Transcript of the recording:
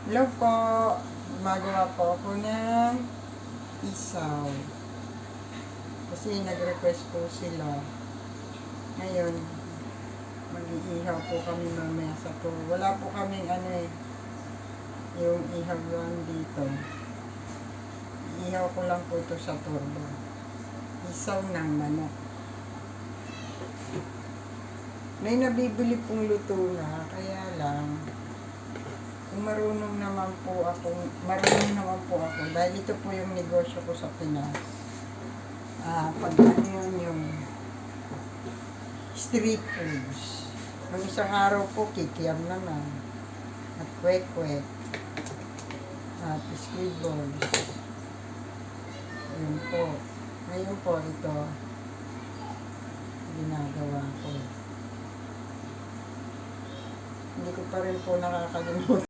Hello po. Gumagawa po ako ng isaw. Kasi nag-request po sila. Ngayon, mag-iihaw po kami mamaya sa to. Wala po kaming yung ihaw lang dito. Ihaw ko lang po ito sa turbo. Isaw ng manok. May nabibili pong luto na, kaya lang kung marunong naman po ako dahil ito po yung negosyo ko sa Pinas. Pag yung street foods. Nung isang araw po, kikiam naman. At kwek-kwek. At squid balls. Yun po. Ngayon po, ito ginagawa ko. Hindi ko pa rin po nakakalimutan.